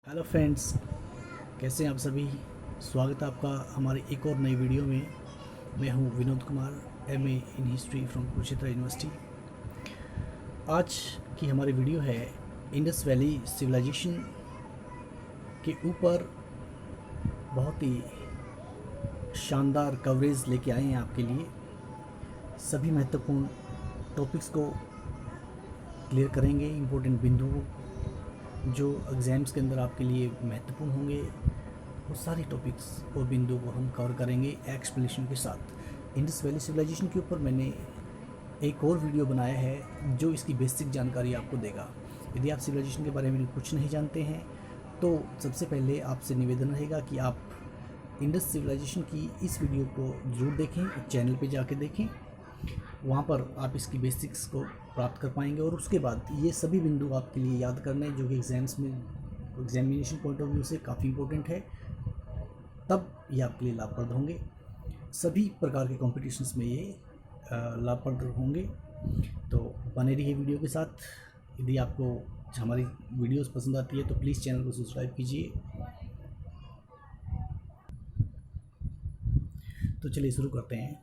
Hello friends, कैसे हैं आप सभी। स्वागत है आपका हमारी एक और नई वीडियो में। मैं हूं Vinod Kumar, MA in history from Kurukshetra university. आज की हमारी वीडियो है इंडस वैली सिविलाइजेशन के ऊपर बहुत ही शानदार कवरेज लेके आए हैं आपके लिए। सभी महत्वपूर्ण टॉपिक्स को क्लियर करेंगे, इम्पोर्टेंट बिंदुओं जो एग्ज़ाम्स के अंदर आपके लिए महत्वपूर्ण होंगे, वो सारे टॉपिक्स और बिंदुओं को हम कवर करेंगे एक्सप्लेनेशन के साथ। इंडस वैली सिविलाइजेशन के ऊपर मैंने एक और वीडियो बनाया है जो इसकी बेसिक जानकारी आपको देगा। यदि आप सिविलाइजेशन के बारे में कुछ नहीं जानते हैं तो सबसे पहले आपसे निवेदन रहेगा कि आप इंडस सिविलाइजेशन की इस वीडियो को ज़रूर देखें, चैनल पे जाके देखें। वहाँ पर आप इसकी बेसिक्स को प्राप्त कर पाएंगे और उसके बाद ये सभी बिंदु आपके लिए याद करने जो कि एग्ज़ाम्स में एग्जामिनेशन पॉइंट ऑफ व्यू से काफ़ी इंपॉर्टेंट है, तब ये आपके लिए लाभप्रद होंगे। सभी प्रकार के कॉम्पिटिशन्स में ये लाभप्रद होंगे। तो बने रहिए वीडियो के साथ। यदि आपको हमारी वीडियोस पसंद आती है तो प्लीज़ चैनल को सब्सक्राइब कीजिए। तो चलिए शुरू करते हैं।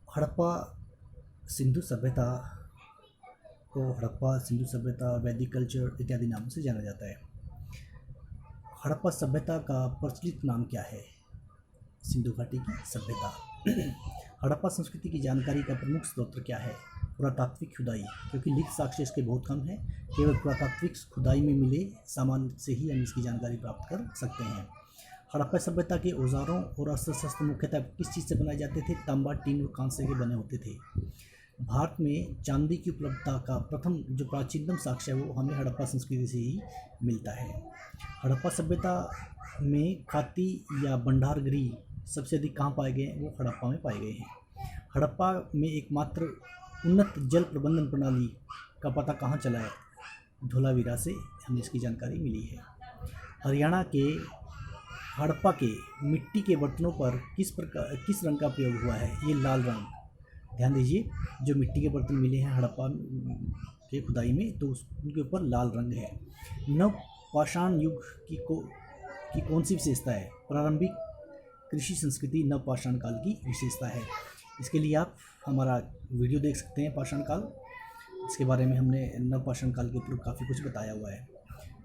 हड़प्पा सिंधु सभ्यता को हड़प्पा सिंधु सभ्यता, वैदिक कल्चर इत्यादि नामों से जाना जाता है। हड़प्पा सभ्यता का प्रचलित नाम क्या है? सिंधु घाटी की सभ्यता। हड़प्पा संस्कृति की जानकारी का प्रमुख स्रोत क्या है? पुरातात्विक खुदाई, क्योंकि लिखित साक्ष्य इसके बहुत कम है। केवल पुरातात्विक खुदाई में मिले सामान से ही हम इसकी जानकारी प्राप्त कर सकते हैं। हड़प्पा सभ्यता के औजारों और अस्त्र शस्त्र मुख्यतः किस चीज़ से बनाए जाते थे? तांबा, टीन और कांसे के बने होते थे। भारत में चांदी की उपलब्धता का प्रथम जो प्राचीनतम साक्ष्य है वो हमें हड़प्पा संस्कृति से ही मिलता है। हड़प्पा सभ्यता में खाती या भंडारगृह सबसे अधिक कहाँ पाए गए हैं? वो हड़प्पा में पाए गए हैं। हड़प्पा में एकमात्र उन्नत जल प्रबंधन प्रणाली का पता कहाँ चला है? धोलावीरा से हमें इसकी जानकारी मिली है। हरियाणा के हड़प्पा के मिट्टी के बर्तनों पर किस रंग का प्रयोग हुआ है? ये लाल रंग। ध्यान दीजिए, जो मिट्टी के बर्तन मिले हैं हड़प्पा के खुदाई में तो उनके ऊपर लाल रंग है। नव पाषाण युग की कौन सी विशेषता है? प्रारंभिक कृषि संस्कृति नव पाषाण काल की विशेषता है। इसके लिए आप हमारा वीडियो देख सकते हैं पाषाण काल। इसके बारे में हमने नव पाषाण काल के ऊपर काफ़ी कुछ बताया हुआ है।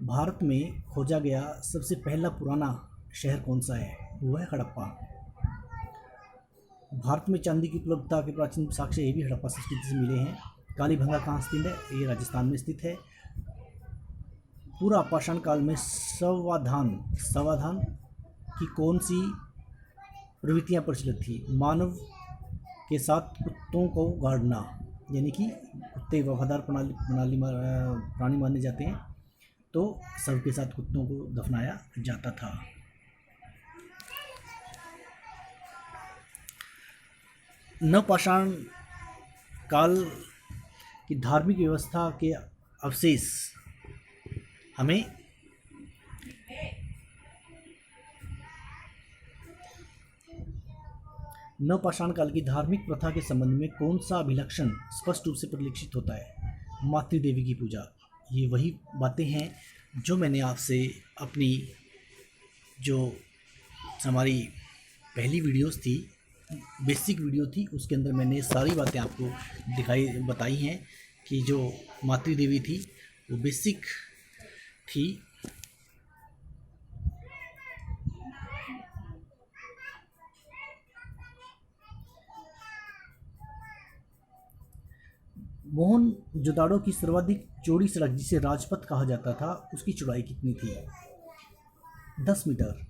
भारत में खोजा गया सबसे पहला पुराना शहर कौन सा है? वो है हड़प्पा। भारत में चांदी की उपलब्धता के प्राचीन साक्ष्य ये भी हड़प्पा संस्कृति से मिले हैं। कालीभंगा कहाँ स्थित है? ये राजस्थान में स्थित है। पूरा पाषाण काल में सावधान की कौन सी प्रवृत्तियाँ प्रचलित थी? मानव के साथ कुत्तों को गाड़ना, यानी कि कुत्ते वफादार प्राणी माने जाते हैं, तो सबके साथ कुत्तों को दफनाया जाता था। नवपाषाण काल की धार्मिक व्यवस्था के अवशेष हमें नवपाषाण काल की धार्मिक प्रथा के संबंध में कौन सा अभिलक्षण स्पष्ट रूप से परिलक्षित होता है? मातृदेवी की पूजा। ये वही बातें हैं जो मैंने आपसे अपनी जो हमारी पहली वीडियोस थी, बेसिक वीडियो थी, उसके अंदर मैंने सारी बातें आपको बताई हैं कि जो मातृदेवी थी वो बेसिक थी। मोहनजोदाड़ो की सर्वाधिक चौड़ी सड़क जिसे राजपथ कहा जाता था उसकी चौड़ाई कितनी थी? 10 मीटर।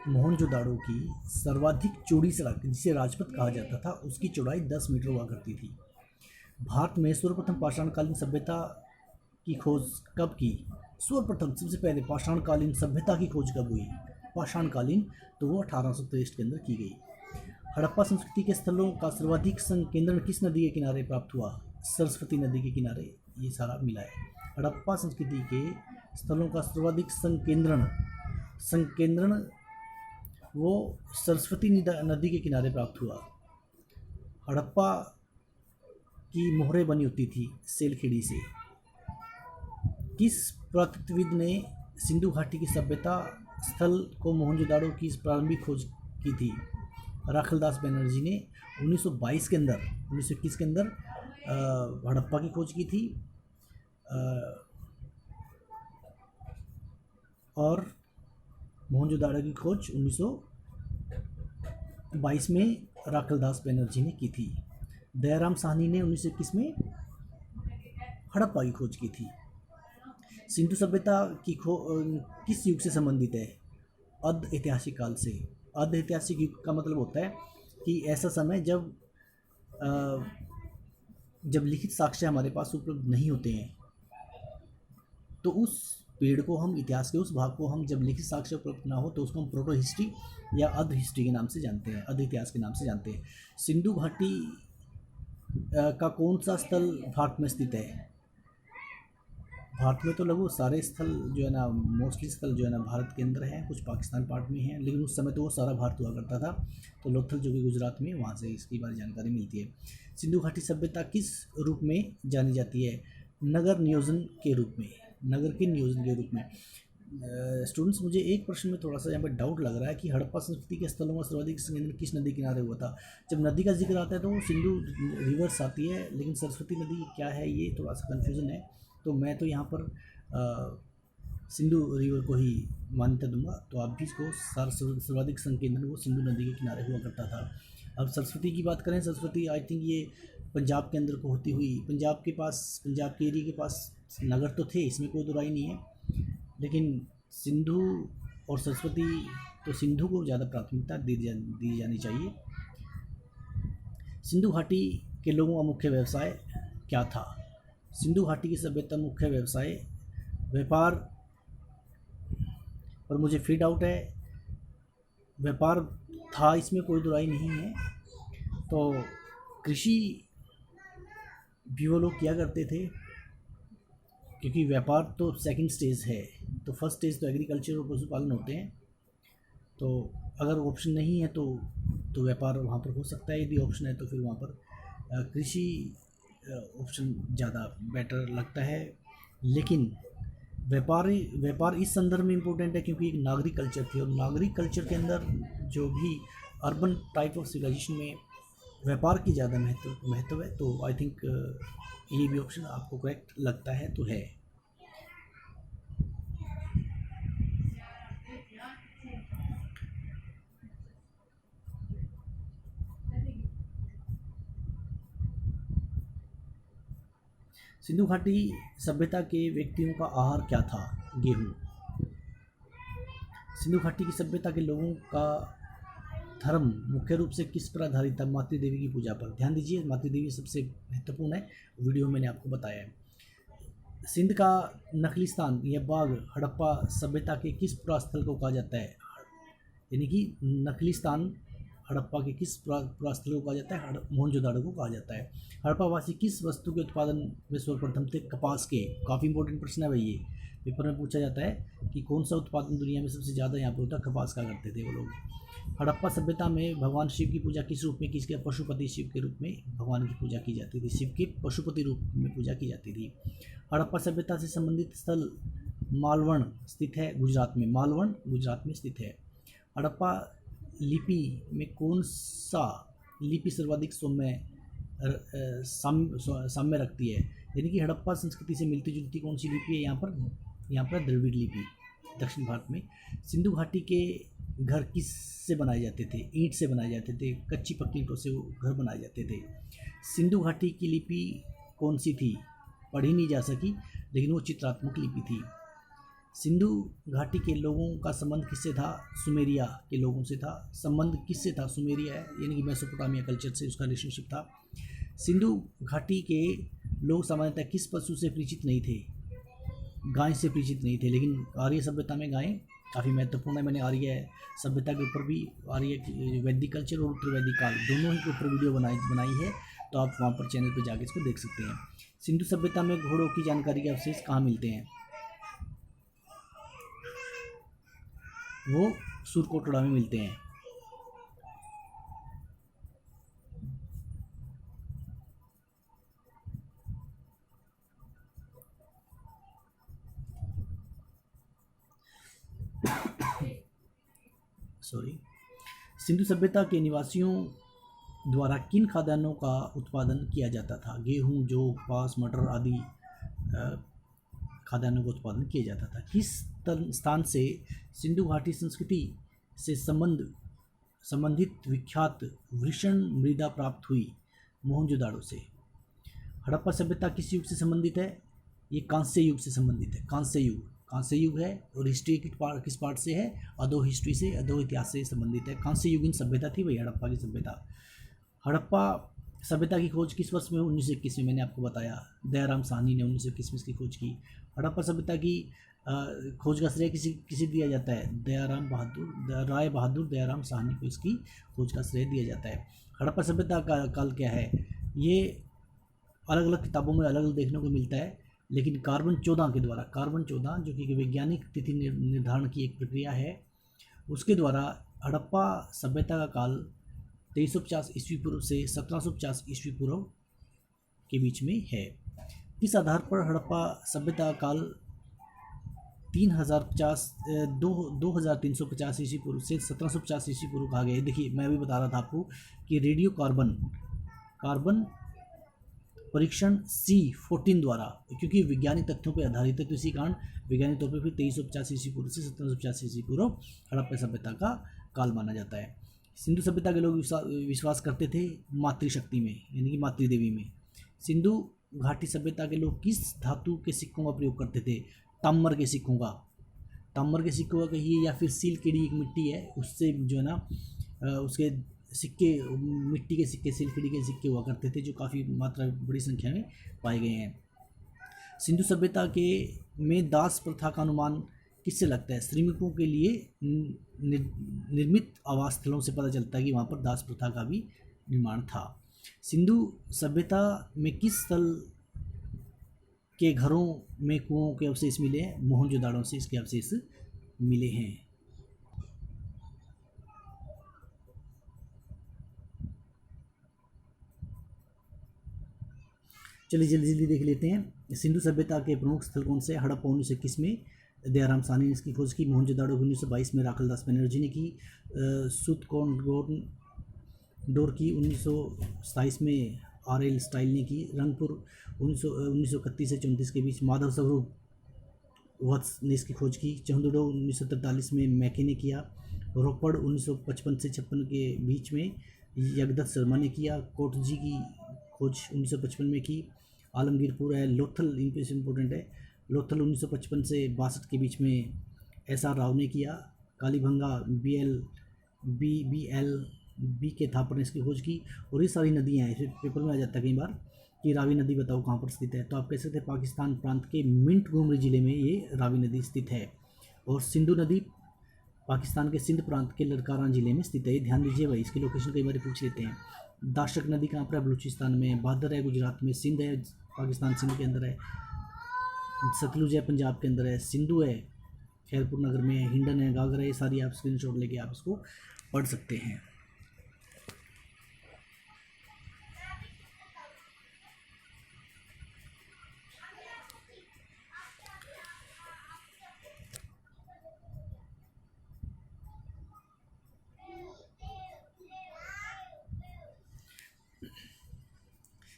मोहनजोदाड़ो की सर्वाधिक चौड़ी सड़क जिसे राजपथ कहा जाता था उसकी चौड़ाई 10 मीटर हुआ करती थी। भारत में सर्वप्रथम पाषाणकालीन सभ्यता की खोज कब की? सर्वप्रथम सबसे पहले पाषाणकालीन सभ्यता की खोज कब हुई? पाषाणकालीन तो वो 1863 के अंदर की गई। हड़प्पा संस्कृति के स्थलों का सर्वाधिक संकेंद्रण किस नदी के किनारे प्राप्त हुआ? सरस्वती नदी के किनारे ये सारा मिला है। हड़प्पा संस्कृति के स्थलों का सर्वाधिक संकेंद्रण वो सरस्वती नदी के किनारे प्राप्त हुआ। हड़प्पा की मोहरें बनी होती थी सेलखिड़ी से। किस पुरातत्वविद ने सिंधु घाटी की सभ्यता स्थल को मोहनजोदाड़ो की प्रारंभिक खोज की थी? राखलदास बनर्जी ने 1922 के अंदर 1921 के अंदर हड़प्पा की खोज की थी। और मोहनजोदाड़ो की खोज 1922 में राखलदास बनर्जी ने की थी। दयाराम साहनी ने 1921 में हड़प्पा की खोज की थी। सिंधु सभ्यता की किस युग से संबंधित है? अर्ध ऐतिहासिक काल से। अर्ध ऐतिहासिक युग का मतलब होता है कि ऐसा समय जब लिखित साक्ष्य हमारे पास उपलब्ध नहीं होते हैं, तो उस पेड़ को हम, इतिहास के उस भाग को हम, जब लिखित साक्ष्य उपलब्ध ना हो तो उसको हम प्रोटो हिस्ट्री या अर्ध हिस्ट्री के नाम से जानते हैं, अर्ध इतिहास के नाम से जानते हैं। सिंधु घाटी का कौन सा स्थल भारत में स्थित है? भारत में तो लगभग सारे स्थल जो है ना, मोस्टली स्थल जो है ना भारत के अंदर हैं, कुछ पाकिस्तान पार्ट में हैं, लेकिन उस समय तो वो सारा भारत हुआ करता था। तो लोथल जो कि गुजरात में, वहाँ से इसकी बारे जानकारी मिलती है। सिंधु घाटी सभ्यता किस रूप में जानी जाती है? नगर नियोजन के रूप में। नगर के नियोजन के रूप में। स्टूडेंट्स, मुझे एक प्रश्न में थोड़ा सा यहाँ पर डाउट लग रहा है कि हड़प्पा संस्कृति के स्थलों में सर्वाधिक संकेंद्रण किस नदी किनारे हुआ था? जब नदी का जिक्र आता है तो सिंधु रिवर्स आती है, लेकिन सरस्वती नदी क्या है, ये थोड़ा सा कन्फ्यूज़न है। तो मैं तो यहाँ पर सिंधु रिवर को ही मान्यता दूंगा। तो आप भी इसको सर्वाधिक संकेंद्रण वो सिंधु नदी के किनारे हुआ करता था। अब सरस्वती की बात करें, सरस्वती आई थिंक ये पंजाब के अंदर को होती हुई, पंजाब के एरिया के पास नगर तो थे, इसमें कोई दुराई नहीं है, लेकिन सिंधु और सरस्वती, तो सिंधु को ज़्यादा प्राथमिकता दी जानी चाहिए। सिंधु घाटी के लोगों का मुख्य व्यवसाय क्या था? सिंधु घाटी की सभ्यता मुख्य व्यवसाय व्यापार, और मुझे फ्री डाउट है, व्यापार था, इसमें कोई दुराई नहीं है। तो कृषि भी वो लोग किया करते थे, क्योंकि व्यापार तो सेकंड स्टेज है, तो फर्स्ट स्टेज तो एग्रीकल्चर और पशुपालन होते हैं। तो अगर ऑप्शन नहीं है तो व्यापार वहाँ पर हो सकता है, यदि ऑप्शन है तो फिर वहाँ पर कृषि ऑप्शन ज़्यादा बेटर लगता है। लेकिन व्यापार इस संदर्भ में इम्पोर्टेंट है क्योंकि एक नागरिक कल्चर थी, और नागरिक कल्चर के अंदर जो भी अर्बन टाइप ऑफ सिविलाइजेशन में व्यापार की ज़्यादा महत्व है। तो आई थिंक ये भी ऑप्शन आपको करेक्ट लगता है तो है। सिंधु घाटी सभ्यता के व्यक्तियों का आहार क्या था? गेहूँ। सिंधु घाटी की सभ्यता के लोगों का धर्म मुख्य रूप से किस पर आधारित था? मातृ देवी की पूजा पर। ध्यान दीजिए, मातृ देवी सबसे महत्वपूर्ण है, वीडियो मैंने आपको बताया है। सिंध का नखलिस्तान या बाग हड़प्पा सभ्यता के किस पुरास्थल को कहा जाता है? यानी कि नखलिस्तान हड़प्पा के किस पुरास्थल को कहा जाता है? मोहनजोदाड़ो को कहा जाता है। हड़प्पावासी किस वस्तु के उत्पादन में सर्वप्रथम थे? कपास के। काफ़ी इंपॉर्टेंट प्रश्न है भाई, ये पेपर में पूछा जाता है कि कौन सा उत्पादन दुनिया में सबसे ज़्यादा यहाँ पर होता है? कपास का करते थे वो लोग। हड़प्पा सभ्यता में भगवान शिव की पूजा किस रूप में की गई? पशुपति शिव के रूप में भगवान की पूजा की जाती थी, शिव के पशुपति रूप में पूजा की जाती थी। हड़प्पा सभ्यता से संबंधित स्थल मालवण स्थित है गुजरात में। मालवण गुजरात में स्थित है। हड़प्पा लिपि में कौन सा लिपि सर्वाधिक साम्य रखती है? यानी कि हड़प्पा संस्कृति से मिलती जुलती कौन सी लिपि है? यहाँ पर द्रविड़ लिपि, दक्षिण भारत में। सिंधु घाटी के घर किस से बनाए जाते थे? ईंट से बनाए जाते थे, कच्ची पक्की ईंटों से वो घर बनाए जाते थे। सिंधु घाटी की लिपि कौन सी थी? पढ़ी नहीं जा सकी, लेकिन वो चित्रात्मक लिपि थी। सिंधु घाटी के लोगों का संबंध किससे था? सुमेरिया के लोगों से था। संबंध किससे था? सुमेरिया है, यानी कि मेसोपोटामिया कल्चर से उसका रिलेशनशिप था। सिंधु घाटी के लोग सामान्यतः किस पशु से परिचित नहीं थे? गाय से परिचित नहीं थे, लेकिन आर्य सभ्यता में गायें काफ़ी महत्वपूर्ण है। मैंने आर्य सभ्यता के ऊपर भी, आर्य वैदिक कल्चर और उत्तर वैदिक काल दोनों ही के ऊपर वीडियो बनाई है, तो आप वहाँ पर चैनल पर जाकर इसको देख सकते हैं। सिंधु सभ्यता में घोड़ों की जानकारी के अवशेष कहाँ मिलते हैं? वो सुरकोटड़ा में मिलते हैं। सॉरी, सिंधु सभ्यता के निवासियों द्वारा किन खाद्यान्नों का उत्पादन किया जाता था? गेहूं, जौ, कपास, मटर आदि खाद्यान्नों का उत्पादन किया जाता था। किस स्थान से सिंधु घाटी संस्कृति से संबंधित विख्यात वृषण मृदा प्राप्त हुई? मोहनजोदाड़ो से। हड़प्पा सभ्यता किस युग से संबंधित है? ये कांस्य युग से संबंधित है। कांस्य युग है। और हिस्ट्री किस पार्ट से है? अधो हिस्ट्री से, अधो इतिहास से संबंधित है। कांस्य युगीन सभ्यता थी वही हड़प्पा की सभ्यता। हड़प्पा सभ्यता की खोज किस वर्ष में? 1921 में। मैंने आपको बताया दयाराम साहनी ने 1921 में इसकी खोज की। हड़प्पा सभ्यता की खोज का श्रेय किसी दिया जाता है? राय बहादुर दयाराम साहनी को इसकी खोज का श्रेय दिया जाता है। हड़प्पा सभ्यता का काल क्या है? ये अलग अलग किताबों में अलग अलग देखने को मिलता है, लेकिन कार्बन 14 के द्वारा, कार्बन 14 जो कि वैज्ञानिक तिथि निर्धारण की एक प्रक्रिया है, उसके द्वारा हड़प्पा सभ्यता का काल 2350 ईस्वी पूर्व से 1750 ईस्वी पूर्व के बीच में है। इस आधार पर हड़प्पा सभ्यता का काल 2350 ईस्वी पूर्व से 1750 ईस्वी पूर्व कहा गया है। देखिए मैं अभी बता रहा था आपको कि रेडियो कार्बन परीक्षण C14 द्वारा, क्योंकि वैज्ञानिक तथ्यों पर आधारित है तो इसी कारण वैज्ञानिक तौर पर फिर 2350 ईस्वी पूर्व से 1750 ईस्वी पूर्व हड़प्पा सभ्यता का काल माना जाता है। सिंधु सभ्यता के लोग विश्वास करते थे मातृशक्ति में, यानी कि मातृदेवी में। सिंधु घाटी सभ्यता के लोग किस धातु के सिक्कों का प्रयोग करते थे? ताम्र के सिक्कों का कहिए, या फिर सीलकेडी एक मिट्टी है उससे जो है ना उसके सिक्के, मिट्टी के सिक्के, सीलकेडी के सिक्के हुआ करते थे, जो काफ़ी मात्रा बड़ी संख्या में पाए गए हैं। सिंधु सभ्यता के में दास प्रथा का अनुमान किससे लगता है? श्रमिकों के लिए निर्मित आवास स्थलों से पता चलता है कि वहाँ पर दास प्रथा का भी निर्माण था। सिंधु सभ्यता में किस स्थल के घरों में कुओं के अवशेष मिले हैं? मोहनजोदाड़ो से इसके अवशेष मिले हैं। चलिए जल्दी जल्दी देख लेते हैं। सिंधु सभ्यता के प्रमुख स्थल कौन से? हड़प्पा 1921 में दयाराम साहनी ने इसकी खोज की। मोहनजोदाड़ो 1922 में राखलदास बनर्जी ने की। सुतकोंडोर की 1927 में RL स्टाइल ने की। रंगपुर 1931 से 34 के बीच माधव स्वरूप वत्स ने इसकी खोज की। चंदुडो 1943 में मैके ने किया। रोपड़ 1955 से 56 के बीच में जगदत्त शर्मा ने किया। कोटजी की खोज 1955 में की। आलमगीरपुर है। लोथल इम्पोर्टेंट है। लोथल 1955 से 62 के बीच में SR राव ने किया। कालीभंगा BL के थापर ने इसकी खोज की। और ये सारी नदियाँ हैं, पेपर में आ जाता है कई बार कि रावी नदी बताओ कहाँ पर स्थित है, तो आप कह सकते हैं पाकिस्तान प्रांत के मिंट घुमरी ज़िले में ये रावी नदी स्थित है। और सिंधु नदी पाकिस्तान के सिंध प्रांत के लड़कारा ज़िले में स्थित है। ध्यान दीजिए भाई, इसकी लोकेशन कई बार पूछ लेते हैं। दाशक नदी कहाँ पर है? बलूचिस्तान में। भादर है गुजरात में। सिंध है पाकिस्तान सिंध के अंदर है। सतलुज है पंजाब के अंदर है। सिंधु है खैरपुर नगर में है। हिंडन है, गागर है। ये सारी आप स्क्रीनशॉट लेके आप इसको पढ़ सकते हैं।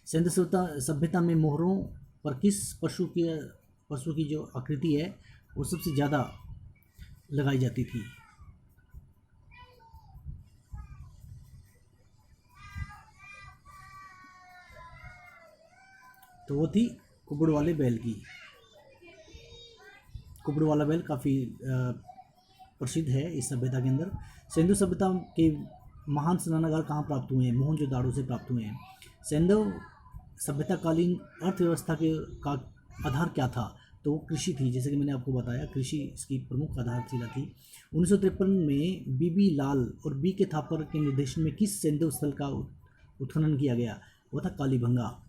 सिंधु सभ्यता में मोहरों पर किस पशु की जो आकृति है वो सबसे ज़्यादा लगाई जाती थी? तो वो थी कुबड़ वाले बैल की। कुबड़ वाला बैल काफ़ी प्रसिद्ध है इस सभ्यता के अंदर। सिंधु सभ्यता के महान स्नानागार कहाँ प्राप्त हुए हैं? मोहनजोदाड़ो से प्राप्त हुए हैं। सिंधु सभ्यताकालीन अर्थव्यवस्था का आधार क्या था? तो वो कृषि थी, जैसे कि मैंने आपको बताया कृषि इसकी प्रमुख आधारशिला थी। 1953 में BB लाल और B.K. थापर के निर्देशन में किस सिंधु स्थल का उत्खनन किया गया? वो था कालीभंगा।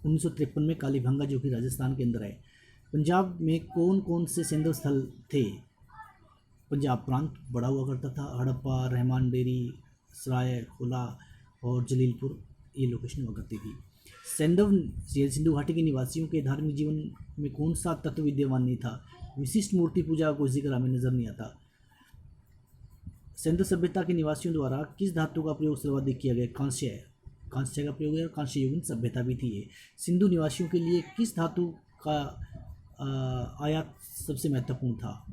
1953 में कालीभंगा, जो कि राजस्थान के अंदर है। पंजाब में कौन कौन से सिंधु स्थल थे? पंजाब प्रांत बड़ा हुआ करता था। हड़प्पा, रहमान डेरी, सराय खोला और जलीलपुर ये लोकेशन हुआ करती थी। सिंधु घाटी के निवासियों के धार्मिक जीवन में कौन सा तत्व विद्यमान नहीं था? विशिष्ट मूर्ति पूजा का कोई जिक्र हमें नजर नहीं आता। सिंधु सभ्यता के निवासियों द्वारा किस धातु का प्रयोग सर्वाधिक किया गया? कांस्य है, कांस्य का प्रयोग है, और कांस्य युगीन सभ्यता भी थी ये। सिंधु निवासियों के लिए किस धातु का आयात सबसे महत्वपूर्ण था?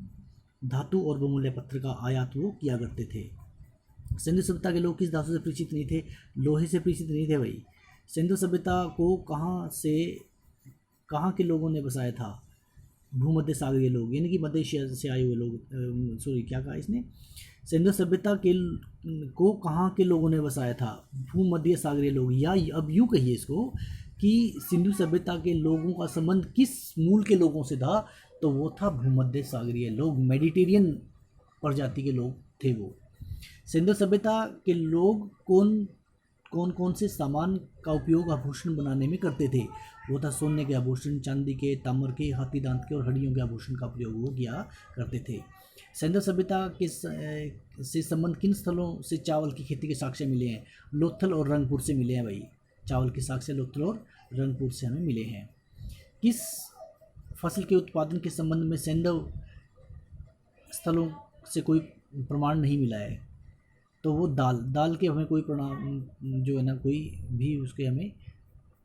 धातु और बहुमूल्य पत्थर का आयात वो किया करते थे। सिंधु सभ्यता के लोग किस धातु से परिचित नहीं थे? लोहे से परिचित नहीं थे भाई। सिंधु सभ्यता को कहाँ के लोगों ने बसाया था? भूमध्य सागरीय लोग, यानी कि मध्य एशिया से आए हुए लोग। सॉरी, क्या कहा इसने? सिंधु सभ्यता को कहाँ के लोगों ने बसाया था? भूमध्य सागरीय लोग। या अब यूँ कहिए इसको कि सिंधु सभ्यता के लोगों का संबंध किस मूल के लोगों से था? तो वो था भूमध्य सागरीय लोग, मेडिटेरियन प्रजाति के लोग थे वो। सिंधु सभ्यता के लोग कौन से सामान का उपयोग आभूषण बनाने में करते थे? वो था सोने के आभूषण, चांदी के, ताम्र के, हाथी दांत के और हड्डियों के आभूषण का प्रयोग वो किया करते थे। सिंधु सभ्यता के से संबंध किन स्थलों से चावल की खेती के साक्ष्य मिले हैं? लोथल और रंगपुर से मिले हैं भाई। चावल के साक्ष्य लोथल और रंगपुर से हमें मिले हैं। किस फसल के उत्पादन के संबंध में सिंधु स्थलों से कोई प्रमाण नहीं मिला है? तो वो दाल के हमें कोई प्रमाण जो है ना, कोई भी उसके हमें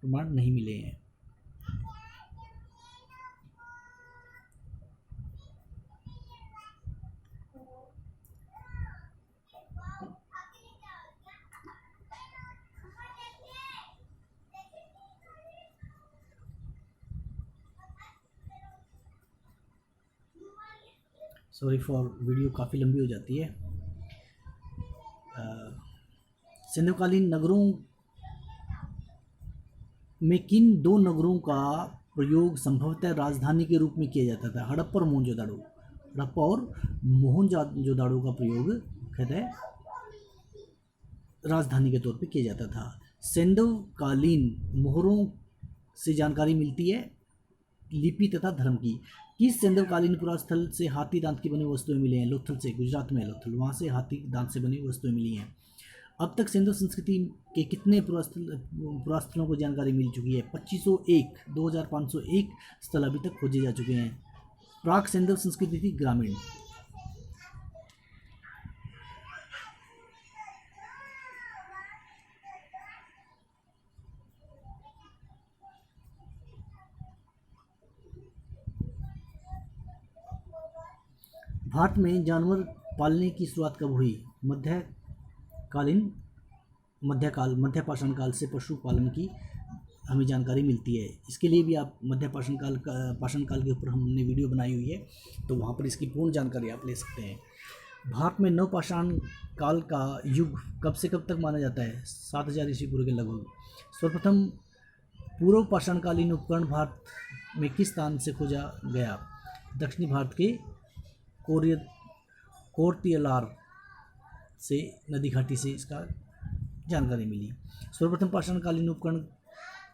प्रमाण नहीं मिले हैं। सॉरी फॉर वीडियो काफ़ी लंबी हो जाती है। सिंधुकालीन नगरों में किन दो नगरों का प्रयोग संभवतः राजधानी के रूप में किया जाता था? हड़प्पा और मोहनजोदाड़ो। हड़प्पा और मोहनजोदाड़ो का प्रयोग कहते हैं राजधानी के तौर पे किया जाता था। सिंधुकालीन मोहरों से जानकारी मिलती है लिपि तथा धर्म की। किस सिंधुकालीन पुरास्थल से हाथी दांत की बनी वस्तुएं मिली हैं? लोथल से, गुजरात में लोथल, वहाँ से हाथी दांत से बनी वस्तुएं मिली हैं। अब तक सिंधु संस्कृति के कितने पुरास्थलों को जानकारी मिल चुकी है? 2501, 2501 स्थल अभी तक खोजे जा चुके हैं। प्राक सिंधु संस्कृति थी ग्रामीण। भारत में जानवर पालने की शुरुआत कब हुई? मध्यपाषाण काल से पशुपालन की हमें जानकारी मिलती है। इसके लिए भी आप पाषाण काल के ऊपर हमने वीडियो बनाई हुई है, तो वहाँ पर इसकी पूर्ण जानकारी आप ले सकते हैं। भारत में नवपाषाण काल का युग कब से कब तक माना जाता है? 7000 ईस्वी पूर्व के लगभग। सर्वप्रथम पूर्व पाषाणकालीन उपकरण भारत में किस स्थान से खोजा गया? दक्षिणी भारत के कोर्तियलार से नदी घाटी से इसका जानकारी मिली। सर्वप्रथम पाषाणकालीन उपकरण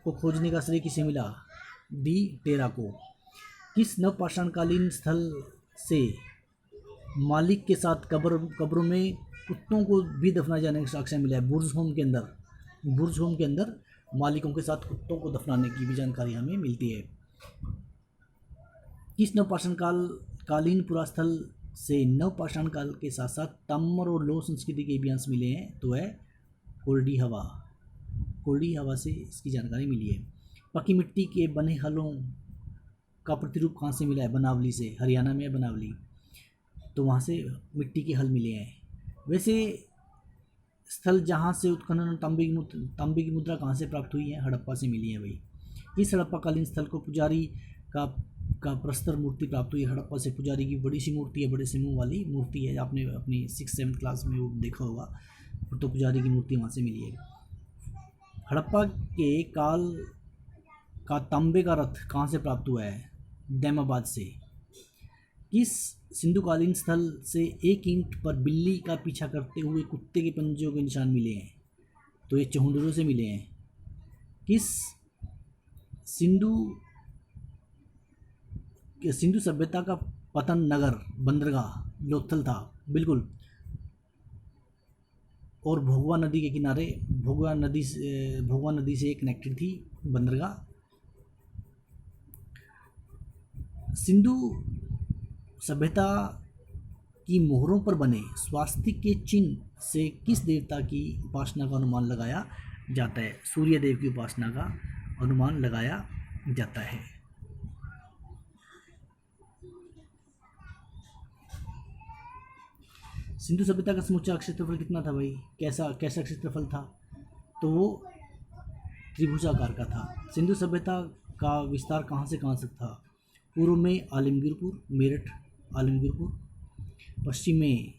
को खोजने का श्रेय किसे मिला? डी टेरा को। किस नवपाषाणकालीन स्थल से मालिक के साथ कब्रों में कुत्तों को भी दफनाए जाने का साक्ष्य मिला है? बुर्ज होम के अंदर मालिकों के साथ कुत्तों को दफनाने की भी जानकारी हमें मिलती है। किस नवपाषाणकालीन पुरास्थल से नवपाषाण काल के साथ साथ ताम्र और लौह संस्कृति के भी अंश मिले हैं? तो है कोरडी हवा से इसकी जानकारी मिली है। पक्की मिट्टी के बने हलों का प्रतिरूप कहाँ से मिला है? बनावली से, हरियाणा में है बनावली, तो वहाँ से मिट्टी के हल मिले हैं। वैसे स्थल जहाँ से उत्खनन तांबे की मुद्रा कहाँ से प्राप्त हुई है? हड़प्पा से मिली है भाई। इस हड़प्पाकालीन स्थल को पुजारी का प्रस्तर मूर्ति प्राप्त हुई। हड़प्पा से पुजारी की बड़ी सी मूर्ति है, बड़े से मुंह वाली मूर्ति है, आपने अपनी 6th-7th क्लास में वो देखा होगा, तो पुजारी की मूर्ति वहाँ से मिली है। हड़प्पा के काल का तांबे का रथ कहाँ से प्राप्त हुआ है? दैमाबाद से। किस सिंधुकालीन स्थल से एक ईंट पर बिल्ली का पीछा करते हुए कुत्ते के पंजों के निशान मिले हैं? तो ये चहुंदरों से मिले हैं। किस सिंधु सभ्यता का पतन नगर बंदरगाह लोथल था? बिल्कुल। और भोगवा नदी के किनारे, भोगवा नदी से कनेक्टेड थी बंदरगाह। सिंधु सभ्यता की मोहरों पर बने स्वास्तिक के चिन्ह से किस देवता की उपासना का अनुमान लगाया जाता है? सूर्य देव की उपासना का अनुमान लगाया जाता है। सिंधु सभ्यता का समूचा क्षेत्रफल कितना था भाई? कैसा कैसा क्षेत्रफल था? तो वो त्रिभुजाकार का था। सिंधु सभ्यता का विस्तार कहाँ से कहाँ तक था? पूर्व में आलमगीरपुर, मेरठ आलमगीरपुर, पश्चिम में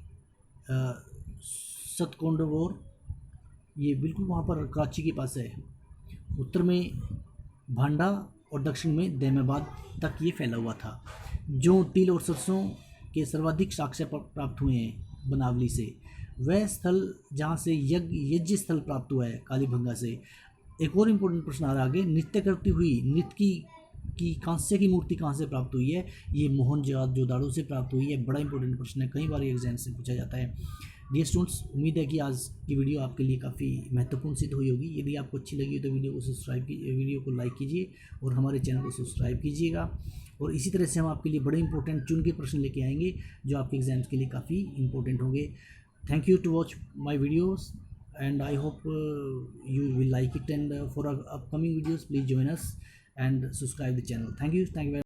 सतकोंडवोर, ये बिल्कुल वहाँ पर कराची के पास है, उत्तर में भांडा और दक्षिण में दैमाबाद तक ये फैला हुआ था। जो तिल और सरसों के सर्वाधिक साक्ष्य प्राप्त हुए हैं बनावली से, वह स्थल जहाँ से यज्ञ स्थल प्राप्त हुआ है कालीभंगा से। एक और इम्पोर्टेंट प्रश्न आ रहा है आगे, नृत्य करती हुई नृत्य की कांस्य की मूर्ति कहाँ से प्राप्त हुई है? ये मोहनजोदाड़ो से प्राप्त हुई है। बड़ा इंपॉर्टेंट प्रश्न है, कई बार एग्जाम से पूछा जाता है। डियर स्टूडेंट्स, उम्मीद है कि आज की वीडियो आपके लिए काफ़ी महत्वपूर्ण सिद्ध हुई होगी। यदि आपको अच्छी लगी हो तो वीडियो को लाइक कीजिए और हमारे चैनल को सब्सक्राइब कीजिएगा। और इसी तरह से हम आपके लिए बड़े इंपॉर्टेंट चुन के प्रश्न लेके आएंगे जो आपके एग्जाम्स के लिए काफ़ी इंपॉर्टेंट होंगे। Thank you to watch my videos and I hope you will like it, and for our upcoming videos please join us and subscribe the channel. Thank you very much.